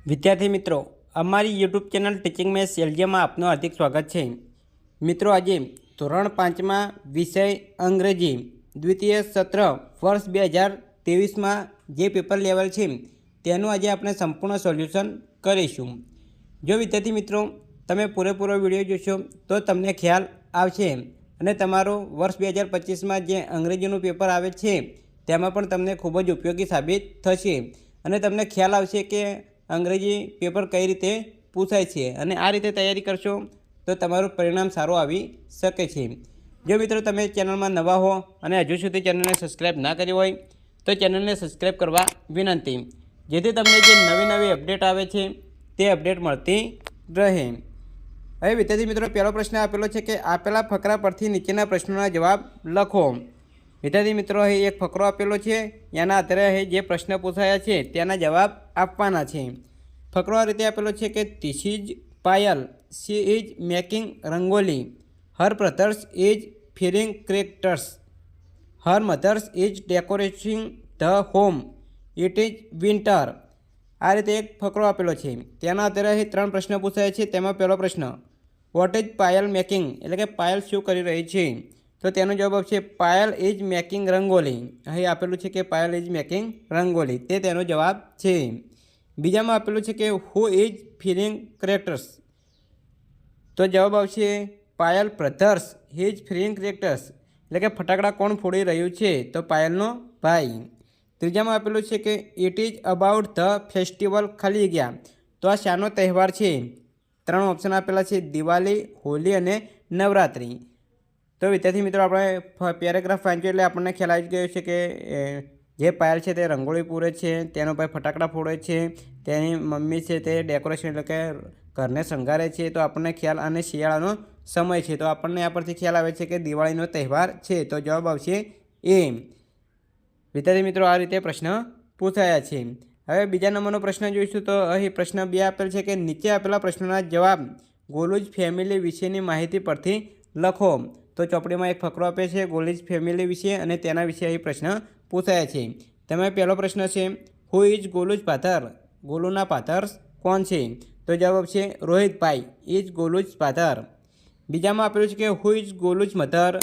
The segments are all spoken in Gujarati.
વિદ્યાર્થી મિત્રો, અમારી યુટ્યુબ ચેનલ ટીચિંગ મેથ્સ એલજીમાં આપનું હાર્દિક સ્વાગત છે. મિત્રો, આજે ધોરણ 5માં વિષય અંગ્રેજી દ્વિતીય સત્ર વર્ષ 2023માં જે પેપર લેવલ છે તેનું આજે આપણે સંપૂર્ણ સોલ્યુશન કરીશું. જો વિદ્યાર્થી મિત્રો તમે પૂરેપૂરો વિડીયો જોશો તો તમને ખ્યાલ આવશે અને તમારું વર્ષ 2025માં જે અંગ્રેજીનું પેપર આવે છે તેમાં પણ તમને ખૂબ જ ઉપયોગી સાબિત થશે અને તમને ખ્યાલ આવશે કે અંગ્રેજી પેપર કઈ રીતે પૂછાય છે અને આ રીતે તૈયારી કરશો તો તમારું પરિણામ સારું આવી શકે છે. જો મિત્રો તમે ચેનલમાં નવા હો અને હજુ સુધી ચેનલને સબસ્ક્રાઈબ ના કરી હોય તો ચેનલને સબસ્ક્રાઈબ કરવા વિનંતી, જેથી તમને જે નવી અપડેટ આવે છે તે અપડેટ મળતી રહે. હવે વિદ્યાર્થી મિત્રો, પહેલો પ્રશ્ન આપેલો છે કે આપેલા ફકરા પરથી નીચેના પ્રશ્નોના જવાબ લખો. વિદ્યાર્થી મિત્રો, અહીં એક ફકરો આપેલો છે, એના આધારે અહીં જે પ્રશ્ન પૂછાયા છે તેના જવાબ આપવાના છે. ફકરો આ રીતે આપેલો છે કે this is Payal, she is making rangoli, her brothers is filling crackers, her mothers is decorating the home, it is winter. આ રીતે એક ફકરો આપેલો છે. તેના આધારે અહીં 3 પ્રશ્ન પૂછાયા છે. તેમાં પહેલો પ્રશ્ન, વોટ ઇઝ પાયલ મેકિંગ, એટલે કે પાયલ શું કરી રહી છે? તો તેનો જવાબ આવશે પાયલ ઇઝ મેકિંગ રંગોલી. અહીં આપેલું છે કે પાયલ ઇઝ મેકિંગ રંગોલી, તે તેનો જવાબ છે. બીજામાં આપેલું છે કે હુ ઇઝ ફિલિંગ ક્રેકર્સ, તો જવાબ આવશે Payal brothers is filling crackers, એટલે કે ફટાકડા કોણ ફોડી રહ્યું છે? તો પાયલનો ભાઈ. ત્રીજામાં આપેલું છે કે it is about the festival ખાલી ગયા, તો આ શાનો તહેવાર છે? 3 ઓપ્શન આપેલા છે, દિવાળી, હોલી અને નવરાત્રિ. તો વિદ્યાર્થી મિત્રો, આપણે પેરેગ્રાફ વાંચ્યો એટલે આપણને ખ્યાલ આવી ગયો છે કે જે પાયલ છે તે રંગોળી પૂરે છે, તેનો ભાઈ ફટાકડા ફોડે છે, તેની મમ્મી છે તે ડેકોરેશન એટલે કે ઘરને શણગારે છે. તો આપણને ખ્યાલ, અને શિયાળાનો સમય છે તો આપણને આ પરથી ખ્યાલ આવે છે કે દિવાળીનો તહેવાર છે. તો જવાબ આવશે એ. વિદ્યાર્થી મિત્રો, આ રીતે પ્રશ્ન પૂછાયા છે. હવે બીજા નંબરનો પ્રશ્ન જોઈશું. તો અહીં પ્રશ્ન 2 આપેલ છે કે નીચે આપેલા પ્રશ્નોના જવાબ ગોલુજ ફેમિલી વિશેની માહિતી પરથી લખો. તો ચોપડીમાં એક ફકરો આપે છે ગોલુજ ફેમિલી વિશે અને તેના વિશે અહીં પ્રશ્ન પૂછાયા છે. તેમાં પહેલો પ્રશ્ન છે, હુ ઇઝ ગોલુજ ફાધર, ગોલુના ફાધર કોણ છે? તો જવાબ આવશે રોહિતભાઈ ઇઝ ગોલુજ ફાધર. બીજામાં આપેલું છે કે હુ ઇઝ ગોલુજ મધર,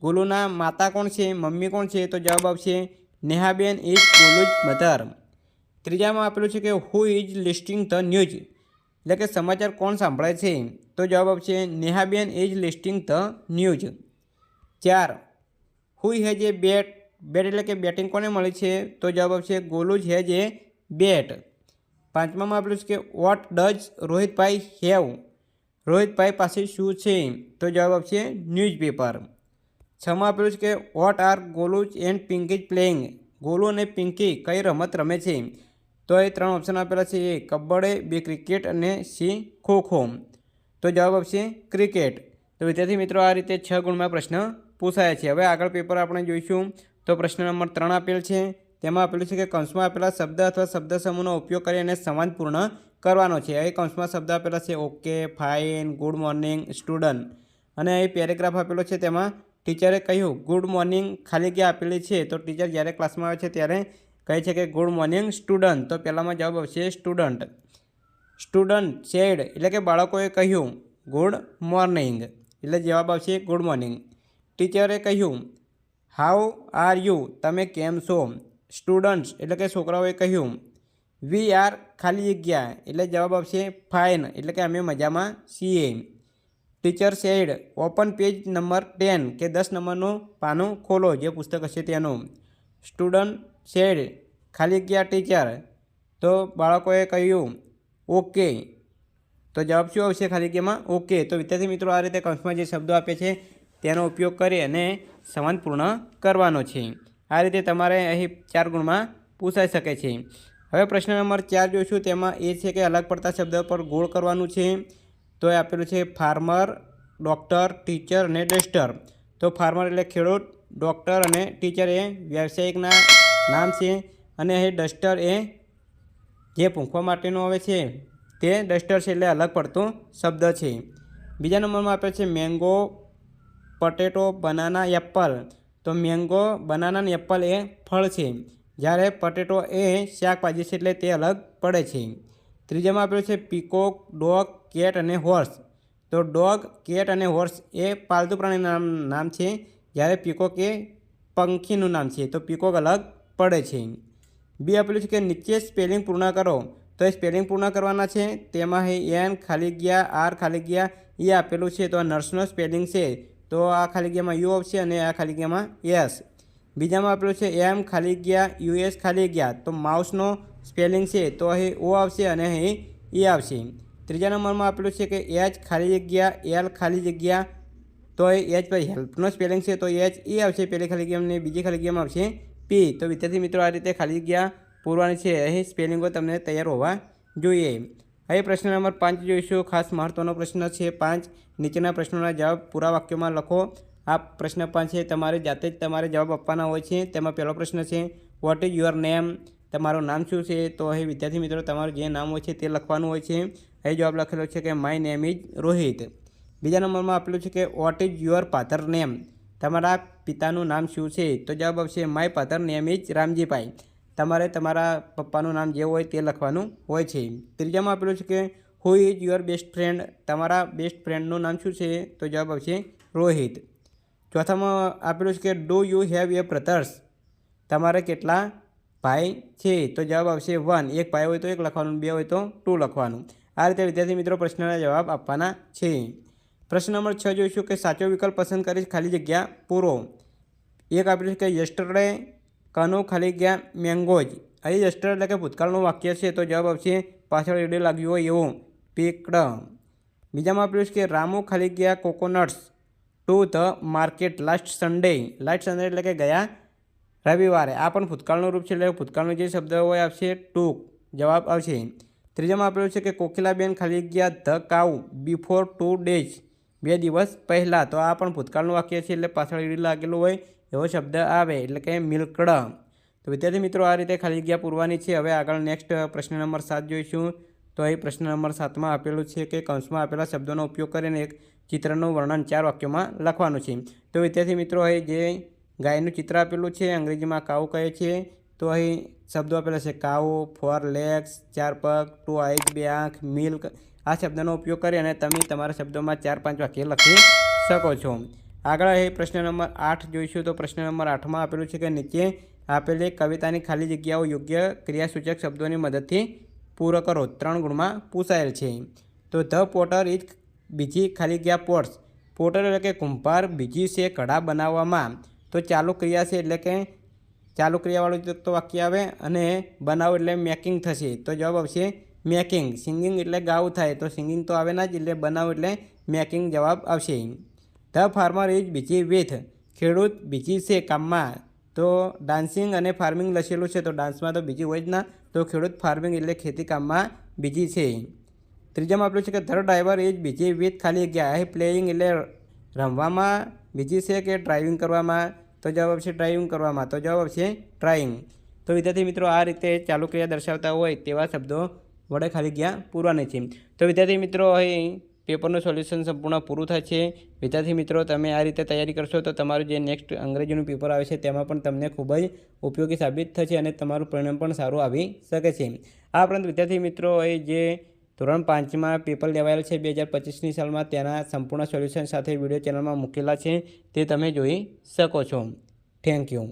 ગોલુના માતા કોણ છે, મમ્મી કોણ છે? તો જવાબ આવશે નેહાબેન ઇઝ ગોલુજ મધર. ત્રીજામાં આપેલું છે કે who is listening the news, એટલે કે સમાચાર કોણ સાંભળે છે? તો જવાબ આવશે નેહાબેન is listening the news. 4, who has a bat, bat એટલે કે બેટિંગ કોને મળી છે? તો જવાબ આવશે ગોલુજ હેઝ એ બેટ. 5માં આપેલું છે કે વોટ ડઝ રોહિતભાઈ હેવ, રોહિતભાઈ પાસે શું છે? તો જવાબ આવશે ન્યૂઝપેપર. 6માં આપેલું છે કે વોટ આર ગોલુજ એન્ડ પિંકી પ્લેઇંગ, ગોલુ અને પિંકી કઈ રમત રમે છે? તો એ 3 ઓપ્શન આપેલા છે, એ કબડ્ડી, બી ક્રિકેટ અને સી ખોખો. તો જવાબ આવશે ક્રિકેટ. તો વિદ્યાર્થી મિત્રો, આ રીતે 6 ગુણમાં પ્રશ્ન પૂછાયા છે. હવે આગળ પેપર આપણે જોઈશું. તો પ્રશ્ન નંબર 3 આપેલ છે. તેમાં આપેલું છે કે કૌંસમાં આપેલા શબ્દ અથવા શબ્દ સમૂહનો ઉપયોગ કરી અને સંવાદ પૂર્ણ કરવાનો છે. અહીં કૌંસમાં શબ્દ આપેલા છે okay, fine, good morning, student. અને અહીં પેરેગ્રાફ આપેલો છે, તેમાં ટીચરે કહ્યું ગુડ મોર્નિંગ ખાલી જગ્યા આપેલી છે. તો ટીચર જ્યારે ક્લાસમાં આવે છે ત્યારે કહે છે કે ગુડ મોર્નિંગ સ્ટુડન્ટ. તો પહેલામાં જવાબ આવશે સ્ટુડન્ટ. સ્ટુડન્ટ સેડ, એટલે કે બાળકોએ કહ્યું ગુડ મોર્નિંગ, એટલે જવાબ આવશે ગુડ મોર્નિંગ. ટીચરે કહ્યું હાઉ આર યુ, તમે કેમ છો? સ્ટુડન્ટ્સ, એટલે કે છોકરાઓએ કહ્યું વી આર ખાલી જગ્યા, એટલે જવાબ આવશે ફાઇન, એટલે કે અમે મજામાં છીએ. Teacher said open page number 10, કે 10 નંબરનું પાનું ખોલો, જે પુસ્તક હશે તેનું. સ્ટુડન્ટ સેડ ખાલી જગ્યા ટીચર, તો બાળકોએ કહ્યું ઓકે. તો જવાબ શું આવશે ખાલી જગ્યામાં? ઓકે. તો વિદ્યાર્થી મિત્રો, આ રીતે કૌંસમાં જે શબ્દો આપે છે તેનો ઉપયોગ કરી અને સંવાદ પૂર્ણ કરવાનો છે. આ રીતે તમારે અહીં 4 ગુણમાં પૂછાઈ શકે છે. હવે પ્રશ્ન નંબર 4 જોઈશું. તેમાં એ છે કે અલગ પડતા શબ્દ પર ગોળ કરવાનું છે. તો એ આપેલું છે ફાર્મર, ડૉક્ટર, ટીચર અને ડસ્ટર. તો ફાર્મર એટલે ખેડૂત, ડૉક્ટર અને ટીચર એ વ્યવસાયિકના નામ છે, અને એ ડસ્ટર એ જે પૂંખવા માટેનું આવે છે તે ડસ્ટર છે, એટલે અલગ પડતો શબ્દ છે. બીજા નંબરમાં આપે છે મેંગો, પટેટો, બનાના, એપલ. તો મેંગો, બનાના અને એપલ એ ફળ છે, જ્યારે પટેટો એ શાકભાજી છે, એટલે તે અલગ પડે છે. ત્રીજામાં આપેલું છે પીકોક, ડોગ, કેટ અને હોર્સ. તો ડોગ, કેટ અને હોર્સ એ પાલતુ પ્રાણીનું નામ છે, જ્યારે પીકોક એ પંખીનું નામ છે. તો પીકોક અલગ પડે છે. બી આપેલું છે કે નીચે સ્પેલિંગ પૂર્ણ કરો. તો એ સ્પેલિંગ પૂર્ણ કરવાના છે. તેમાં એન ખાલી ગયા, આર ખાલી ગયા, એ આપેલું છે. તો આ નર્સનો સ્પેલિંગ છે. તો આ ખાલી ગયામાં યુ આવશે અને આ ખાલી ગયામાં એસ. બીજામાં આપેલું છે એમ ખાલી ગયા, યુએસ ખાલી ગયા. તો માઉસનો સ્પેલિંગ છે. તો અહીં ઓ આવશે અને અહીં એ આવશે. ત્રીજા નંબરમાં આપેલું છે કે એચ ખાલી જગ્યા, એલ ખાલી જગ્યા. તો એ એચ પર હેલ્પનો સ્પેલિંગ છે. તો એચ એ આવશે પહેલી ખાલી ગયામાં, બીજી ખાલી ગયામાં આવશે પી. તો વિદ્યાર્થી મિત્રો આ રીતે ખાલી જગ્યા પૂરવાની છે. અહીં સ્પેલિંગો તમને તૈયાર હોવા જોઈએ. હવે પ્રશ્ન નંબર 5 જોઈશું. ખાસ મહત્ત્વનો પ્રશ્ન છે 5. નીચેના પ્રશ્નોના જવાબ પૂરા વાક્યોમાં લખો. આ પ્રશ્ન 5 છે, તમારે જાતે જ તમારે જવાબ આપવાના હોય છે. તેમાં પહેલો પ્રશ્ન છે વોટ ઇઝ યોર નેમ? તમારું નામ શું છે? તો અહીં વિદ્યાર્થી મિત્રો તમારું જે નામ હોય છે તે લખવાનું હોય છે. અહીં જવાબ લખેલો છે કે માય નેમ ઇઝ રોહિત. બીજા નંબરમાં આપેલું છે કે what is your father name? તમારા પિતાનું નામ શું છે? તો જવાબ આવશે my father name is Ramjibhai. તમારે તમારા પપ્પાનું નામ જે હોય તે લખવાનું હોય છે. ત્રીજામાં આપેલું છે કે who is your best friend? તમારા બેસ્ટ ફ્રેન્ડનું નામ શું છે? તો જવાબ આવશે રોહિત. ચોથામાં આપેલું છે કે do you have a brothers? તમારે કેટલા ભાઈ છે? તો જવાબ આવશે 1. એક ભાઈ હોય તો 1 લખવાનું, 2 હોય તો 2 લખવાનું. આ રીતે વિદ્યાર્થી મિત્રો પ્રશ્નના જવાબ આપવાના છે. પ્રશ્ન નંબર 6 જોઈશું કે સાચો વિકલ્પ પસંદ કરી ખાલી જગ્યા પૂરો. એક આપેલું છે કે યસ્ટરડે કનુ ખાલી જગ્યા મેંગોઝ. અહીં યસ્ટરડે એટલે કે ભૂતકાળનું વાક્ય છે. તો જવાબ આવશે પાછળ એડે લાગ્યું હોય એવું પીકડ. બીજામાં આપેલું છે કે રામુ ખાલી જગ્યા coconuts to the market last Sunday. Last Sunday એટલે કે ગયા રવિવારે. આ પણ ભૂતકાળનું રૂપ છે, એટલે ભૂતકાળનો જે શબ્દ હોય આવશે ટુ. જવાબ આવશે. ત્રીજામાં આપેલું છે કે કોકિલાબેન ખાલી જગ્યા ધ કાઉ બિફોર 2 days. 2 દિવસ પહેલાં. તો આ પણ ભૂતકાળનું વાક્ય છે, એટલે પાછળ ઈડી લાગેલું હોય એવો શબ્દ આવે, એટલે કે મિલ્કડ. તો વિદ્યાર્થી મિત્રો આ રીતે ખાલી જગ્યા પૂરવાની છે. હવે આગળ નેક્સ્ટ પ્રશ્ન નંબર 7 જોઈશું. તો અહીં પ્રશ્ન નંબર 7માં આપેલું છે કે કૌંસમાં આપેલા શબ્દોનો ઉપયોગ કરીને એક ચિત્રનું વર્ણન 4 વાક્યોમાં લખવાનું છે. તો વિદ્યાર્થી મિત્રો અહીં જે ગાયનું ચિત્ર આપેલું છે, અંગ્રેજીમાં કાઉ કહે છે. તો અહીં શબ્દો આપેલા છે કાઉ, 4 legs 4 પગ, 2 eyes 2 આંખ, મિલ્ક. આ શબ્દનો ઉપયોગ કરી અને તમે તમારા શબ્દોમાં 4-5 વાક્ય લખી શકો છો. આગળ અહીં પ્રશ્ન નંબર 8 જોઈશું. તો પ્રશ્ન નંબર 8માં આપેલું છે કે નીચે આપેલી કવિતાની ખાલી જગ્યાઓ યોગ્ય ક્રિયાસૂચક શબ્દોની મદદથી પૂરો કરો. 3 ગુણમાં પૂછાયેલ છે. તો ધ પોટર ઇઝ બીજી ખાલી જગ્યા પોટ્સ. પોટર એટલે કે કુંભાર, બીજી છે કડા બનાવવામાં. તો ચાલુ ક્રિયા છે, એટલે કે ચાલુ ક્રિયાવાળું તો વાક્ય આવે અને બનાવો એટલે મેકિંગ થશે. તો જવાબ આવશે મેકિંગ. સિંગિંગ એટલે ગાવું થાય, તો સિંગિંગ તો આવે ના જ, એટલે બનાવો એટલે મેકિંગ જવાબ આવશે. ધ ફાર્મર ઇઝ બીજી વિથ. ખેડૂત બીજી છે કામમાં. તો ડાન્સિંગ અને ફાર્મિંગ લખેલું છે, તો ડાન્સમાં તો બીજી હોય જ ના. તો ખેડૂત ફાર્મિંગ એટલે ખેતી કામમાં બીજી છે. ત્રીજામાં આપેલું છે કે ધ ડ્રાઈવર ઇઝ બીજી વિથ ખાલી જગ્યા. અહીં પ્લેઇંગ એટલે રમવામાં બીજી છે કે ડ્રાઇવિંગ કરવામાં? તો જવાબ આવશે ડ્રાઇવિંગ કરવામાં. તો જવાબ આવશે ડ્રાઇવિંગ. તો વિદ્યાર્થી મિત્રો આ રીતે ચાલુ ક્રિયા દર્શાવતા હોય તેવા શબ્દો વડે ખાલી જગ્યા પૂરવાની છે. તો વિદ્યાર્થી મિત્રો અહીં પેપરનું સોલ્યુશન સંપૂર્ણ પૂરું થાય છે. વિદ્યાર્થી મિત્રો તમે આ રીતે તૈયારી કરશો તો તમારું જે નેક્સ્ટ અંગ્રેજીનું પેપર આવે છે તેમાં પણ તમને ખૂબ જ ઉપયોગી સાબિત થશે અને તમારું પરિણામ પણ સારું આવી શકે છે. આ ઉપરાંત વિદ્યાર્થી મિત્રો અહીં જે ધોરણ 5માં પેપર લેવાયેલ છે 2025ની સાલમાં, તેના સંપૂર્ણ સોલ્યુશન સાથે વિડીયો ચેનલમાં મૂકેલા છે, તે તમે જોઈ શકો છો. Thank you.